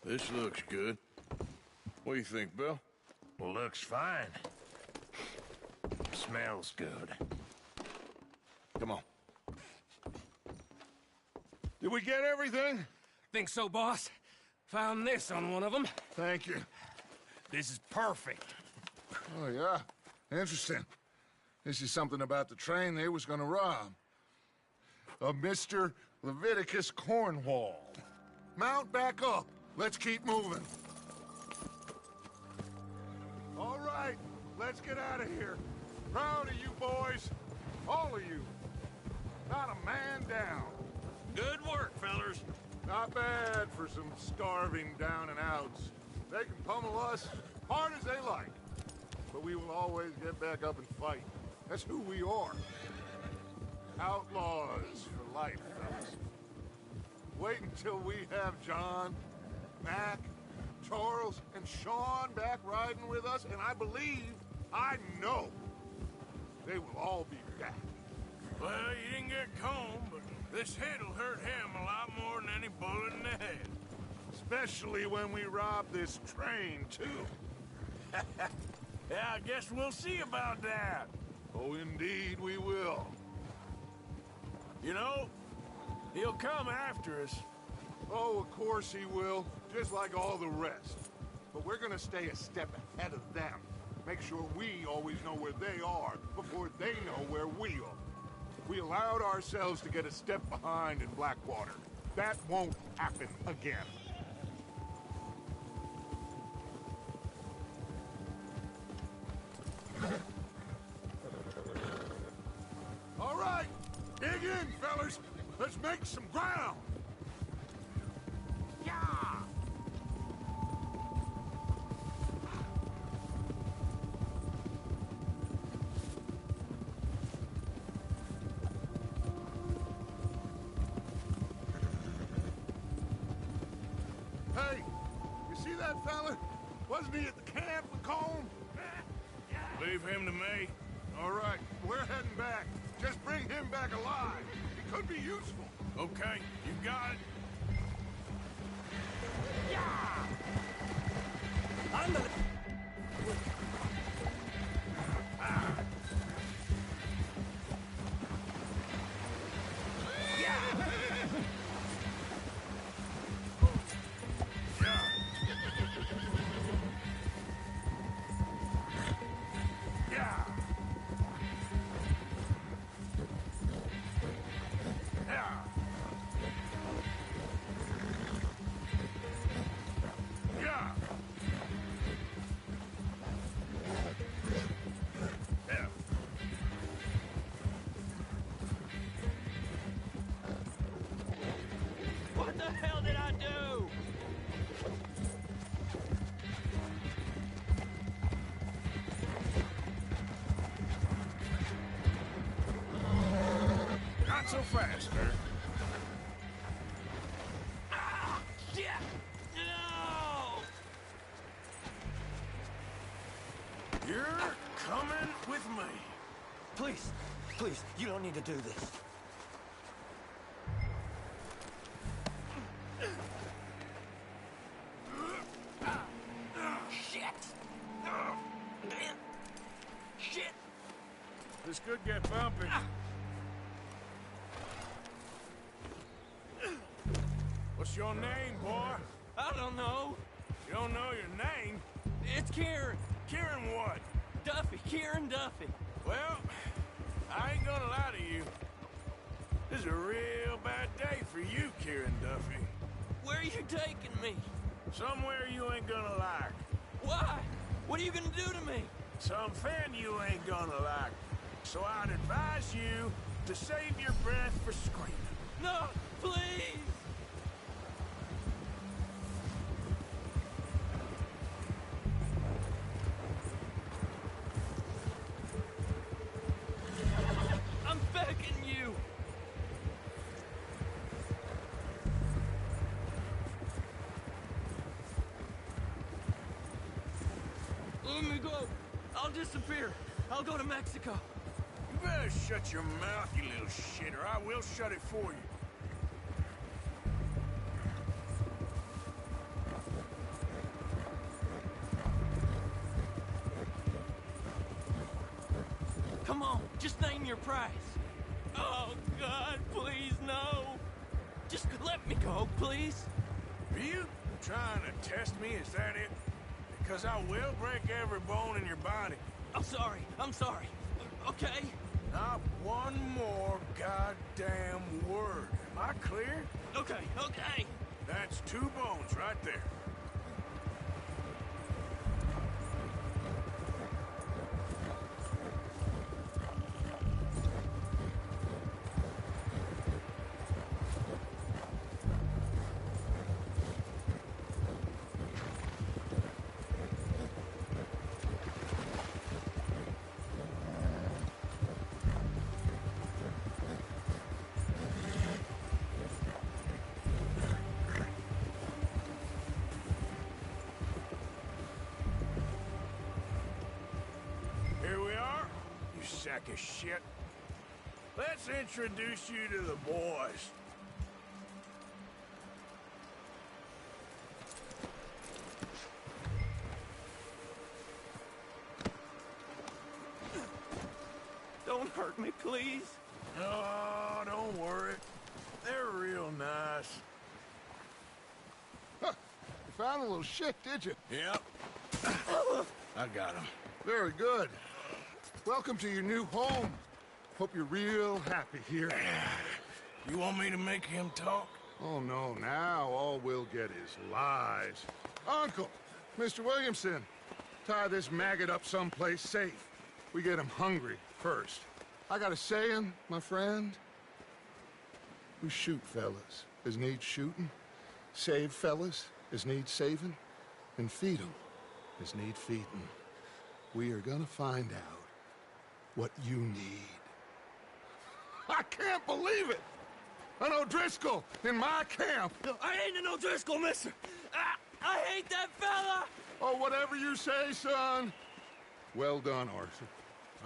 This looks good. What do you think, Bill? Looks fine. Smells good. Come on. Did we get everything? Think so, boss? Found this on one of them. Thank you. This is perfect. Oh, yeah? Interesting. This is something about the train they was gonna rob. Of Mr. Leviticus Cornwall. Mount back up. Let's keep moving. All right, let's get out of here. Proud of you boys. All of you. Not a man down. Good work, fellers. Not bad for some starving down and outs. They can pummel us hard as they like. But we will always get back up and fight. That's who we are. Outlaws for life, fellas. Wait until we have John, Mac, Charles, and Sean back riding with us, and I know, they will all be back. Well, you didn't get Combe, but this hit'll hurt him a lot more than any bullet in the head. Especially when we rob this train, too. Yeah, I guess we'll see about that. Oh, indeed we will. You know, he'll come after us. Oh, of course he will, just like all the rest. But we're gonna stay a step ahead of them. Make sure we always know where they are before they know where we are. We allowed ourselves to get a step behind in Blackwater. That won't happen again. All right, dig in, fellas. Let's make some ground. Yeah! Hey, you see that fella? Wasn't he at the camp with Colm? Leave him to me. All right, we're heading back. Just bring him back alive. He could be useful. Okay, you got it. I'm the... What the hell did I do? Not so fast, sir. Ah, shit! No! You're coming with me. Please, please, you don't need to do this. Shit! Shit! This could get bumpy. What's your name, boy? I don't know. You don't know your name? It's Kieran. Kieran what? Duffy. Kieran Duffy. Well, I ain't gonna lie to you. This is a real bad day for you, Kieran Duffy. Where are you taking me? Somewhere you ain't gonna like. Why? What are you gonna do to me? Something you ain't gonna like. So I'd advise you to save your breath for screaming. No, please! I'm begging you! Let me go. I'll disappear. I'll go to Mexico. You better shut your mouth, you little shit, or I will shut it for you. Just name your price. Oh, God, please, no. Just let me go, please. Are you trying to test me? Is that it? Because I will break every bone in your body. I'm sorry. Okay? Not one more goddamn word. Am I clear? Okay. That's 2 bones right there. Sack of shit. Let's introduce you to the boys. Don't hurt me, please. Oh, don't worry. They're real nice. Huh. You found a little shit, did you? Yep. I got him. Very good. Welcome to your new home. Hope you're real happy here. You want me to make him talk? Oh, no, now all we'll get is lies. Uncle, Mr. Williamson, tie this maggot up someplace safe. We get him hungry first. I got a saying, my friend. We shoot fellas as need shooting, save fellas as need saving, and feed 'em as need feeding. We are gonna find out what you need. I can't believe it! An O'Driscoll in my camp! No, I ain't an O'Driscoll, mister! I hate that fella! Oh, whatever you say, son. Well done, Arthur.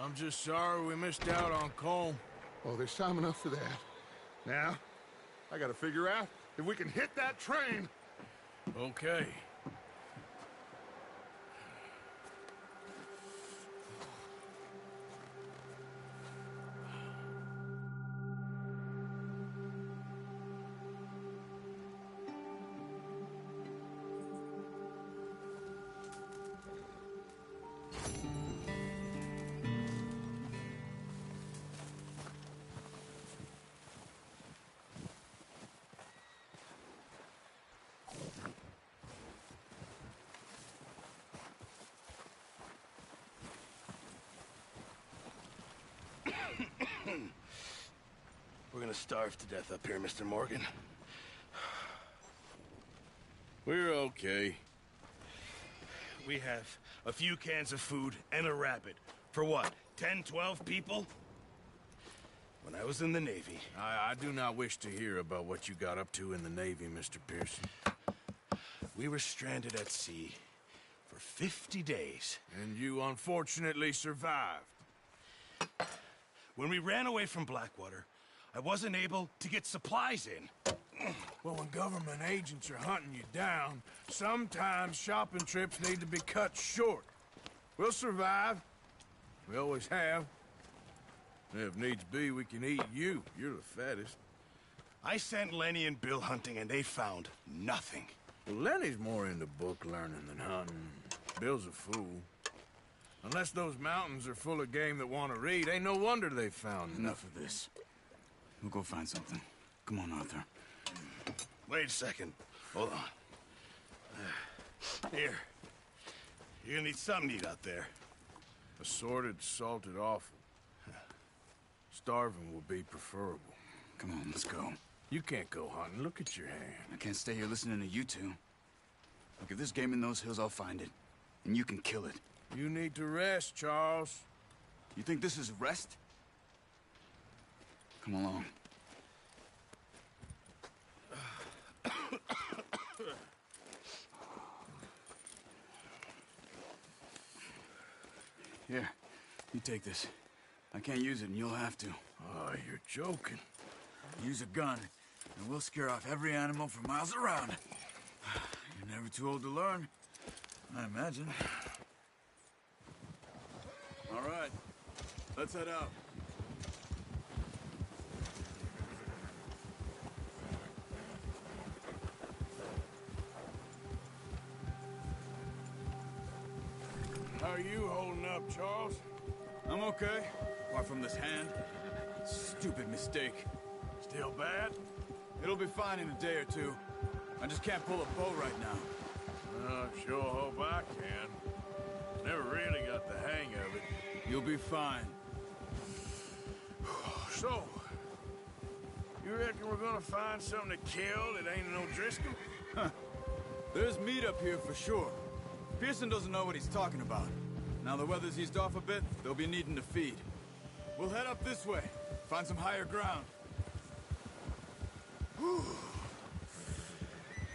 I'm just sorry we missed out on Colm. Oh, there's time enough for that. Now, I gotta figure out if we can hit that train. Okay. We're gonna starve to death up here, Mr. Morgan. We're okay. We have a few cans of food and a rabbit. For what, 10, 12 people? When I was in the Navy... I do not wish to hear about what you got up to in the Navy, Mr. Pearson. We were stranded at sea for 50 days. And you unfortunately survived. When we ran away from Blackwater, I wasn't able to get supplies in. Well, when government agents are hunting you down, sometimes shopping trips need to be cut short. We'll survive. We always have. If needs be, we can eat you. You're the fattest. I sent Lenny and Bill hunting, and they found nothing. Well, Lenny's more into book learning than hunting. Bill's a fool. Unless those mountains are full of game that want to read, ain't no wonder they found Enough of this. We'll go find something. Come on, Arthur. Wait a second. Hold on. Here. You're gonna need something to eat out there. Assorted, salted offal. Starving will be preferable. Come on, let's go. You can't go hunting. Look at your hand. I can't stay here listening to you two. Look, if there's game in those hills, I'll find it. And you can kill it. You need to rest, Charles. You think this is rest? Come along. Here, you take this. I can't use it, and you'll have to. Oh, you're joking. Use a gun, and we'll scare off every animal for miles around. You're never too old to learn, I imagine. All right, let's head out. are you holding up, Charles? I'm okay, apart from this hand. Stupid mistake. Still bad? It'll be fine in a day or two. I just can't pull a bow right now. I sure hope I can. Never really got the hang of it. You'll be fine. So, you reckon we're gonna find something to kill that ain't no Driscoll? There's meat up here for sure. Pearson doesn't know what he's talking about. Now the weather's eased off a bit, they'll be needing to feed. We'll head up this way, find some higher ground. Been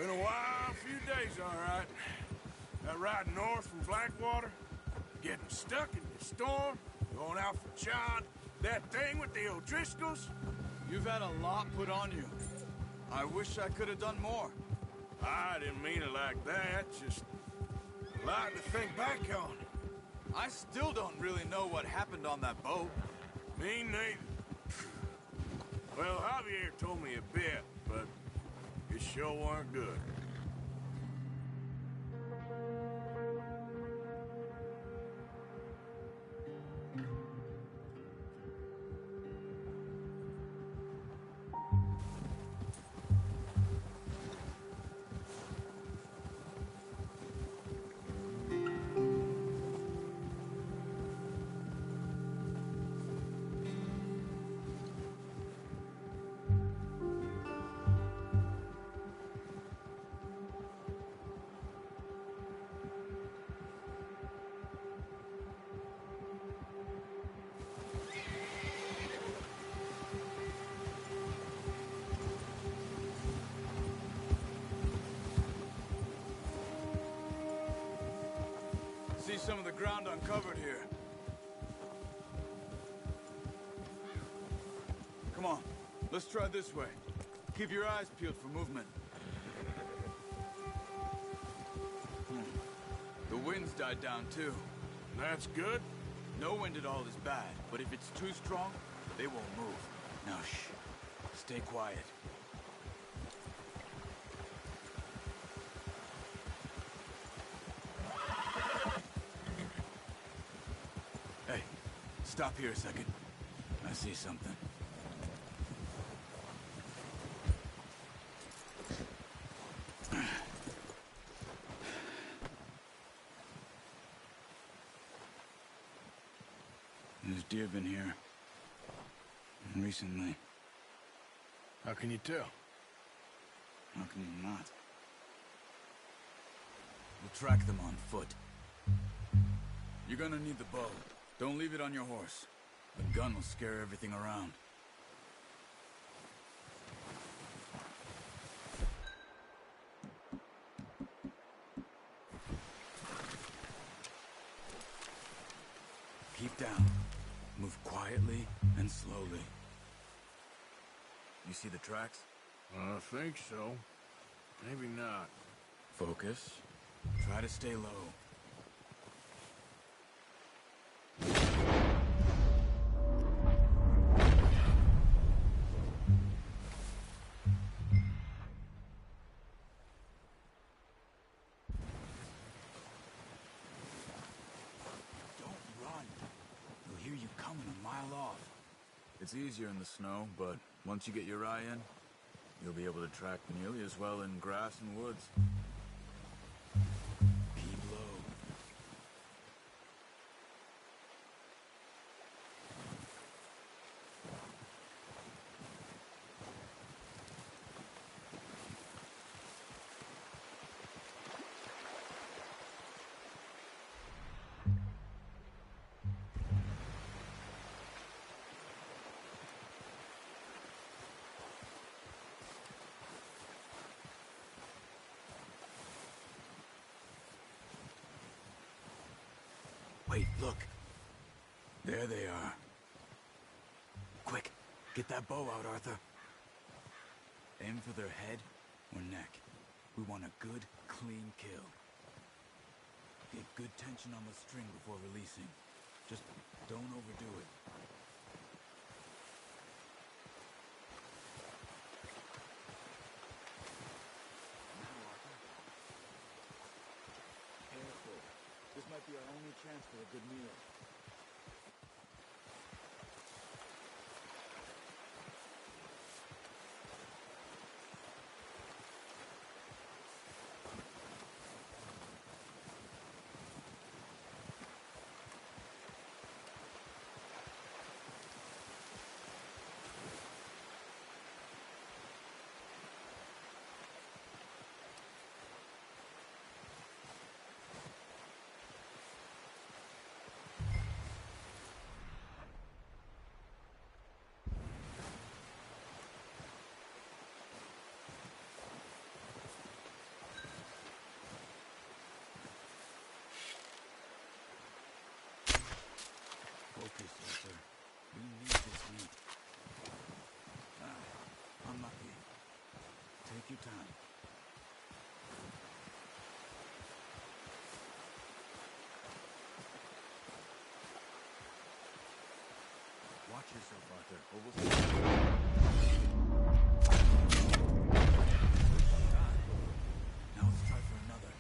a wild few days, all right. That ride north from Blackwater, getting stuck in the storm, going out for John, that thing with the O'Driscolls. You've had a lot put on you. I wish I could have done more. I didn't mean it like that, just a lot to think back on. I still don't really know what happened on that boat. Me neither. Well, Javier told me a bit, but it sure weren't good. See some of the ground uncovered here. Come on, let's try this way. Keep your eyes peeled for movement. The wind's died down too. That's good. No wind at all is bad, but if it's too strong, they won't move. Now shh, stay quiet. Hey, stop here a second. I see something. There's deer been here. Recently. How can you tell? How can you not? We'll track them on foot. You're gonna need the bow. Don't leave it on your horse. The gun will scare everything around. Keep down. Move quietly and slowly. You see the tracks? I think so. Maybe not. Focus. Try to stay low. It's easier in the snow, but once you get your eye in, you'll be able to track nearly as well in grass and woods. Keep low. Wait, look. There they are. Quick, get that bow out, Arthur. Aim for their head or neck. We want a good, clean kill. Get good tension on the string before releasing. Just don't overdo it. Now, Arthur. Careful. This might be our only chance to a good meal. Focus, Arthur. We need this meat. Unlucky. Take your time. Watch yourself, Arthur, or we'll see. Now let's try for another.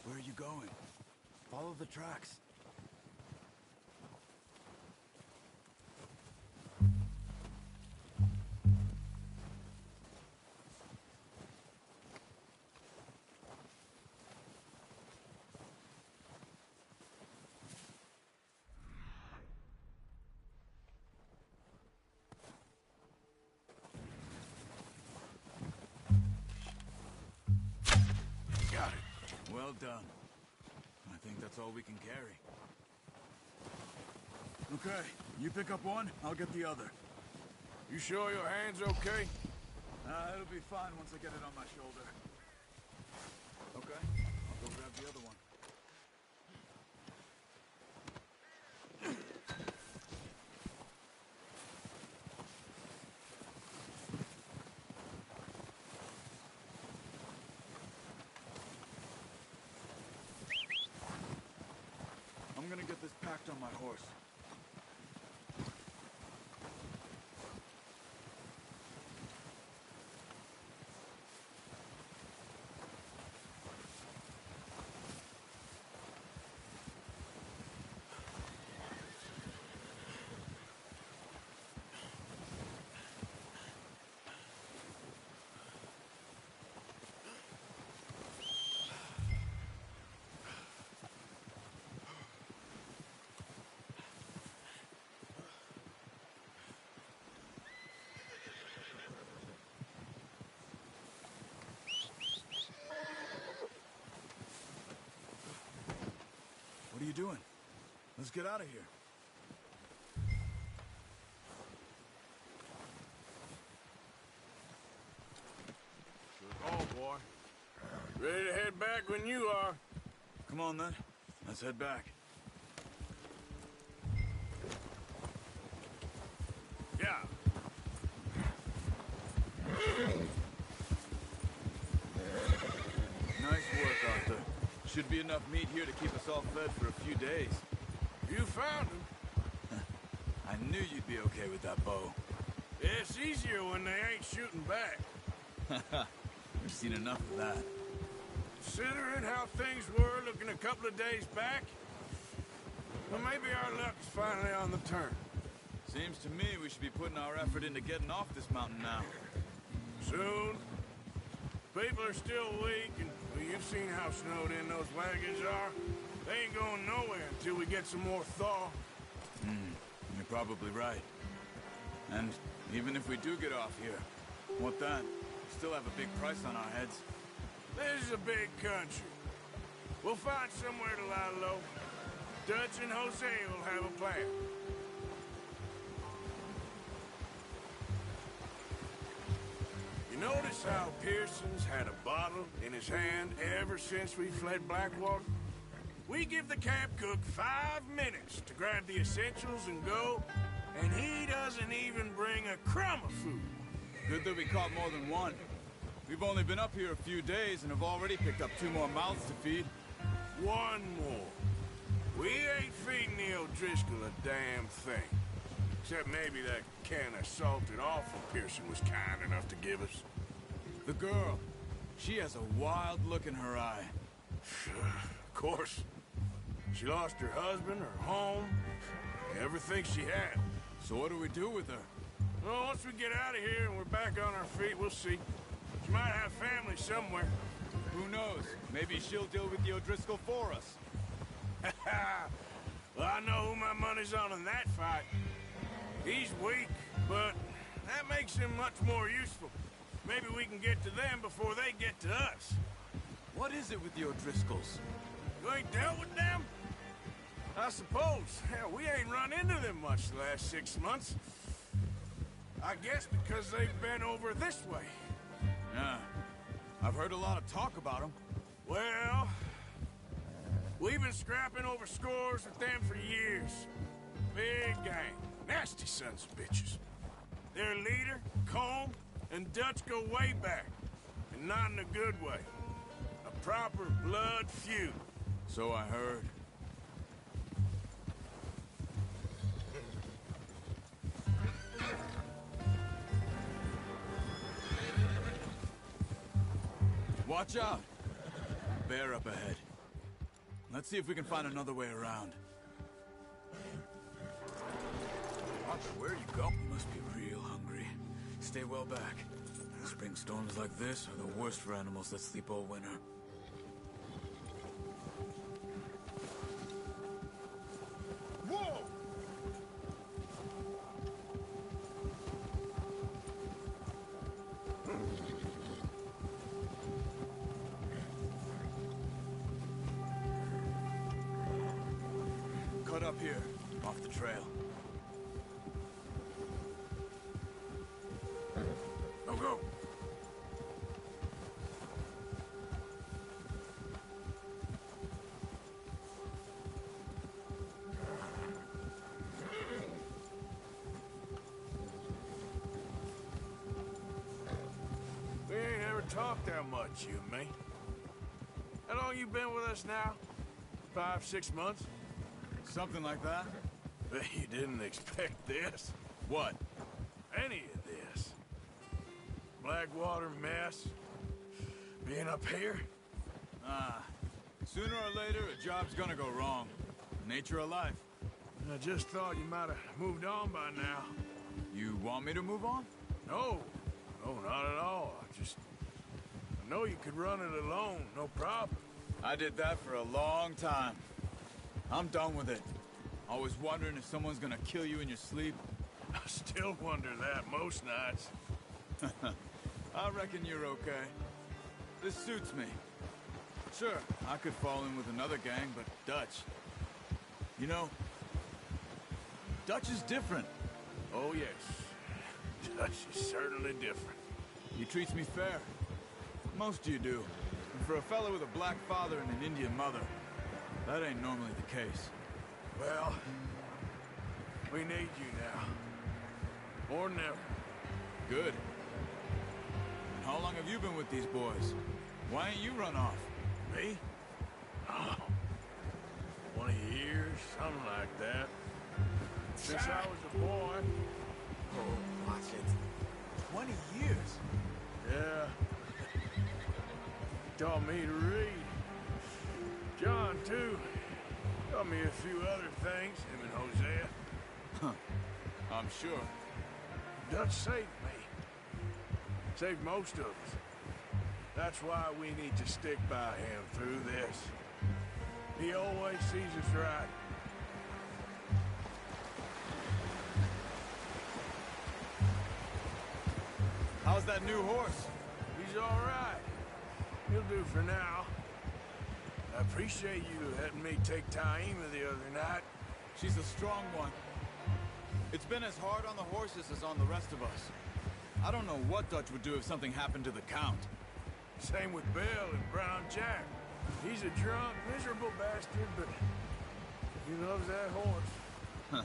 Where are you going? Follow the tracks. Got it. Well done. I think that's all we can carry. Okay, you pick up one, I'll get the other. You sure your hand's okay? It'll be fine once I get it on my shoulder. Okay, I'll go grab the other one. I'm gonna get this packed on my horse. What are you doing? Let's get out of here. Oh, boy. Ready to head back when you are. Come on, then. Let's head back. Yeah. Nice work, Arthur. Should be enough meat here to keep us all fed for a few days. You found him. I knew you'd be okay with that bow. It's easier when they ain't shooting back. We've seen enough of that. Considering how things were looking a couple of days back, well, maybe our luck's finally on the turn. Seems to me we should be putting our effort into getting off this mountain now. Soon. People are still weak, and well, you've seen how snowed in those wagons are. They ain't going nowhere until we get some more thaw. You're probably right. And even if we do get off here, what then? We still have a big price on our heads. This is a big country. We'll find somewhere to lie low. Dutch and Jose will have a plan. You notice how Pearson's had a bottle in his hand ever since we fled Blackwater? We give the camp cook 5 minutes to grab the essentials and go, and he doesn't even bring a crumb of food. Good that we caught more than one. We've only been up here a few days and have already picked up 2 more mouths to feed. 1 more. We ain't feeding the O'Driscoll a damn thing. Except maybe that can of salted offal Pearson was kind enough to give us. The girl. She has a wild look in her eye. Of course. She lost her husband, her home, everything she had. So what do we do with her? Well, once we get out of here and we're back on our feet, we'll see. She might have family somewhere. Who knows? Maybe she'll deal with the O'Driscoll for us. Well, I know who my money's on in that fight. He's weak, but that makes him much more useful. Maybe we can get to them before they get to us. What is it with the O'Driscolls? You ain't dealt with them? I suppose. Hell, we ain't run into them much the last 6 months. I guess because they've been over this way. Yeah. I've heard a lot of talk about them. Well, we've been scrapping over scores with them for years. Big gang. Nasty sons of bitches. Their leader, Colm, and Dutch go way back. And not in a good way. A proper blood feud. So I heard. Watch out! Bear up ahead. Let's see if we can find another way around. Arthur, where you go? You must be real hungry. Stay well back. Spring storms like this are the worst for animals that sleep all winter. Whoa! Cut up here, off the trail. Go, go. We ain't ever talked that much, you and me. How long you been with us now? 5, 6 months? Something like that? Bet you didn't expect this. What? Any of this. Blackwater mess. Being up here. Sooner or later, a job's gonna go wrong. Nature of life. I just thought you might have moved on by now. You want me to move on? No. No, not at all. I know you could run it alone, no problem. I did that for a long time. I'm done with it. Always wondering if someone's gonna kill you in your sleep. I still wonder that most nights. I reckon you're okay. This suits me. Sure, I could fall in with another gang, but Dutch... You know, Dutch is different. Oh, yes. Dutch is certainly different. He treats me fair. Most you do. And for a fellow with a black father and an Indian mother, that ain't normally the case. Well, we need you now. More than ever. Good. And how long have you been with these boys? Why ain't you run off? Me? Oh, 20 years, something like that. since I was a boy. Oh, watch it. 20 years. Yeah. He taught me to read. John, too. Taught me a few other things, him and Hosea. I'm sure. Dutch saved me. Saved most of us. That's why we need to stick by him through this. He always sees us right. How's that new horse? He's all right. He'll do for now. I appreciate you letting me take Taima the other night. She's a strong one. It's been as hard on the horses as on the rest of us. I don't know what Dutch would do if something happened to the Count. Same with Bill and Brown Jack. He's a drunk, miserable bastard, but he loves that horse.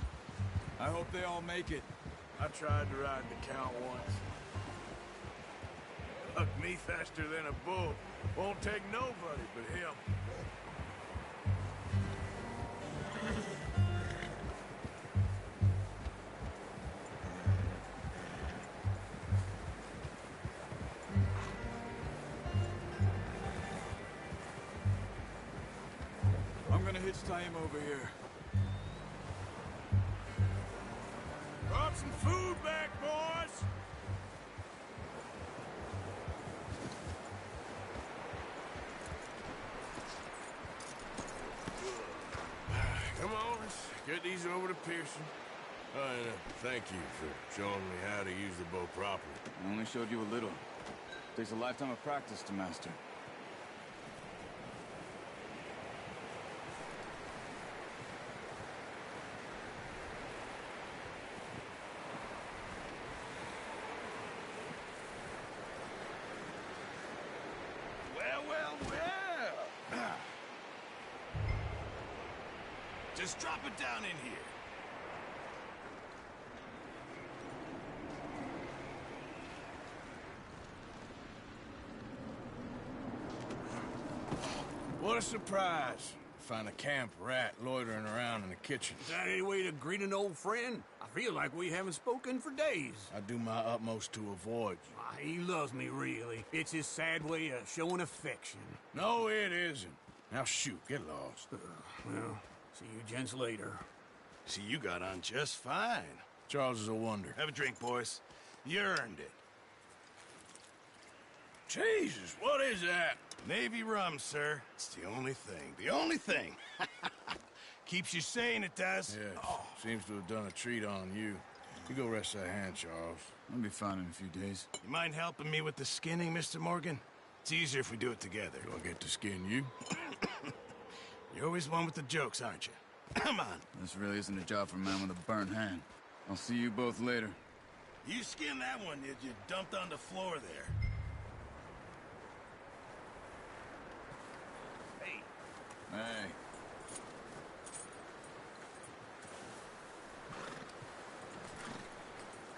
I hope they all make it. I tried to ride the Count once. Hugged me faster than a bull. Won't take nobody but him. I'm gonna hitch Taima over here. Brought some food back, boys! Come on, let's get these over to Pearson. And thank you for showing me how to use the bow properly. I only showed you a little. Takes a lifetime of practice to master. Well. Just drop it down in here. What a surprise. Find a camp rat loitering around in the kitchen. Is that any way to greet an old friend? I feel like we haven't spoken for days. I do my utmost to avoid you. Ah, he loves me, really. It's his sad way of showing affection. No, it isn't. Now shoot, get lost. Well, see you gents later. See, you got on just fine. Charles is a wonder. Have a drink, boys. You earned it. Jesus, what is that? Navy rum, sir. It's the only thing. The only thing. Keeps you sane, it does. Yeah, seems to have done a treat on you. You go rest that hand, Charles. I'll be fine in a few days. You mind helping me with the skinning, Mr. Morgan? It's easier if we do it together. Do I get to skin you? You're always one with the jokes, aren't you? Come on. This really isn't a job for a man with a burnt hand. I'll see you both later. You skinned that one you dumped on the floor there. Hey.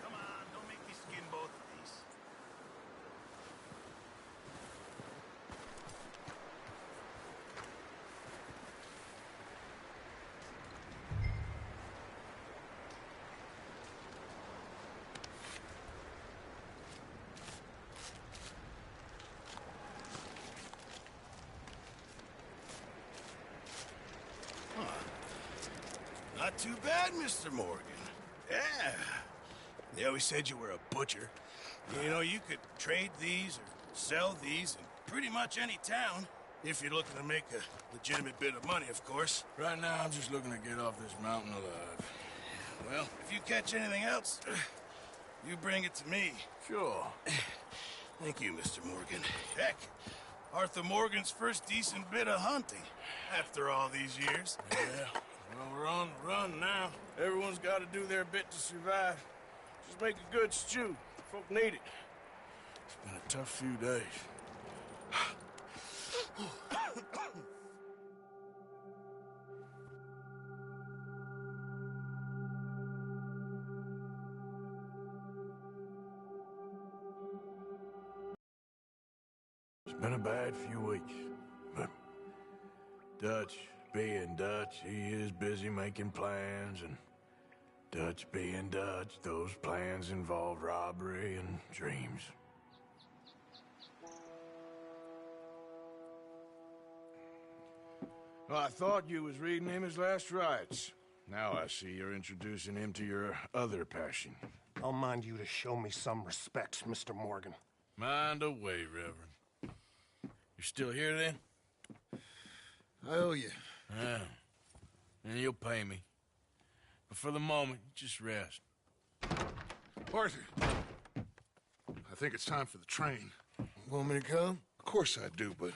Come on, don't make me skin both of these. Not too bad, Mr. Morgan. Yeah. They always said you were a butcher. You know, you could trade these or sell these in pretty much any town. If you're looking to make a legitimate bit of money, of course. Right now, I'm just looking to get off this mountain alive. Well, if you catch anything else, you bring it to me. Sure. Thank you, Mr. Morgan. Heck, Arthur Morgan's first decent bit of hunting after all these years. Yeah. Well, we're on the run now. Everyone's got to do their bit to survive. Just make a good stew. Folk need it. It's been a tough few days. It's been a bad few weeks, but Dutch, being Dutch, he is busy making plans, and Dutch being Dutch, those plans involved robbery and dreams. Well, I thought you was reading him his last rites. Now I see you're introducing him to your other passion. I'll mind you to show me some respect, Mr. Morgan. Mind away, Reverend. You still here, then? I owe you. Yeah. And you'll pay me. But for the moment, just rest. Arthur, I think it's time for the train. Want me to come? Of course I do, but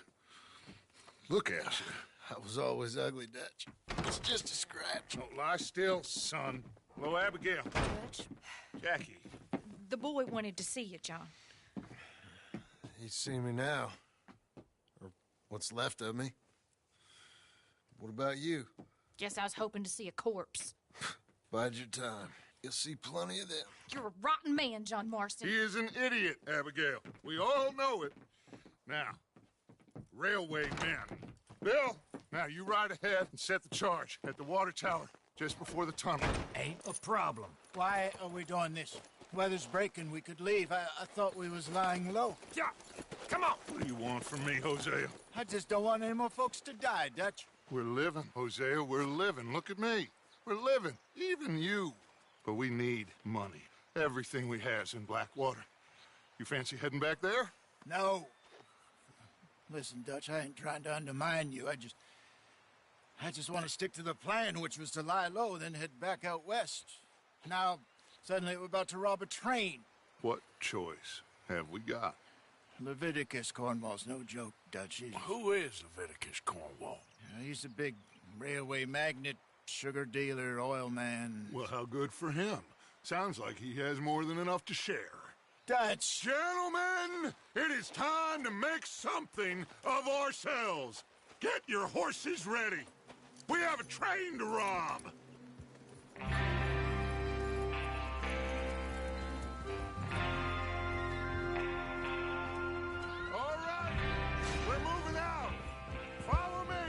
look at you. I was always ugly, Dutch. It's just a scratch. Don't lie still, son. Hello, Abigail. Dutch, Jackie. the boy wanted to see you, John. He's seen me now. Or what's left of me. What about you? Guess I was hoping to see a corpse. Bide your time. You'll see plenty of them. You're a rotten man, John Marston. He is an idiot, Abigail. We all know it. Now, railway men. Bill, now you ride ahead and set the charge at the water tower just before the tunnel. Ain't a problem. Why are we doing this? Weather's breaking. We could leave. I thought we was lying low. Yeah, come on. What do you want from me, Hosea? I just don't want any more folks to die, Dutch. We're living, Hosea. We're living. Look at me. We're living. Even you. But we need money. Everything we has in Blackwater. You fancy heading back there? No. Listen, Dutch, I ain't trying to undermine you. I just want to stick to the plan, which was to lie low, then head back out west. Now, suddenly we're about to rob a train. What choice have we got? Leviticus Cornwall's no joke, Dutch. Who is Leviticus Cornwall? He's a big railway magnate, sugar dealer, oil man. Well, how good for him. Sounds like he has more than enough to share. Dutch! Gentlemen, it is time to make something of ourselves. Get your horses ready. We have a train to rob. All right, we're moving out. Follow me.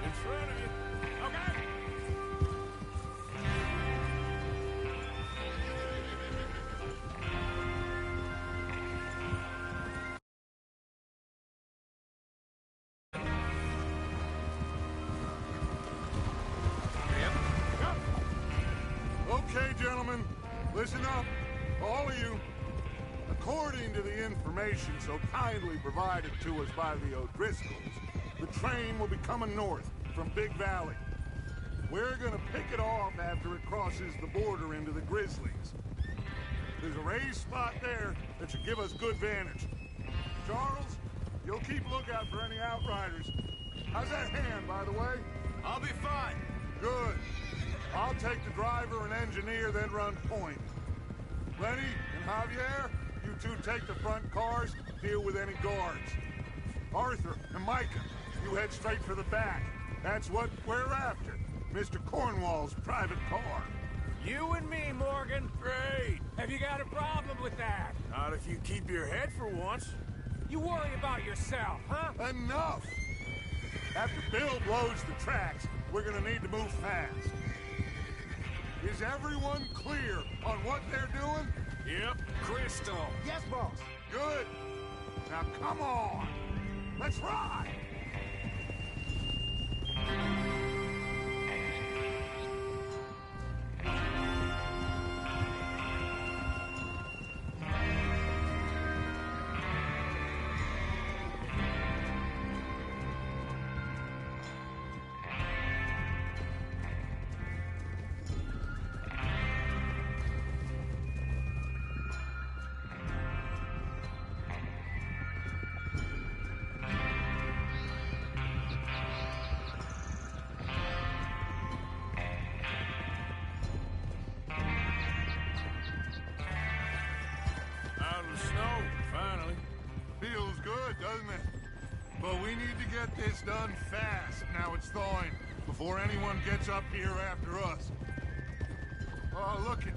In front of you. Okay. Okay, gentlemen, listen up, all of you. According to the information so kindly provided to us by the O'Driscolls, the train will be coming north from Big Valley. We're gonna pick it off after it crosses the border into the Grizzlies. There's a raised spot there that should give us good vantage. Charles, you'll keep lookout for any outriders. How's that hand, by the way? I'll be fine. Good. I'll take the driver and engineer, then run point. Lenny and Javier, you two take the front cars, deal with any guards. Arthur and Micah, you head straight for the back. That's what we're after. Mr. Cornwall's private car. You and me, Morgan. Great. Have you got a problem with that? Not if you keep your head for once. You worry about yourself, huh? Enough! After Bill blows the tracks, we're gonna need to move fast. Is everyone clear on what they're doing? Yep. Crystal. Yes, boss. Good. Now come on. Let's ride. Out of the snow, finally. Feels good, doesn't it? But we need to get this done fast. Now it's thawing, before anyone gets up here after us. Oh, look at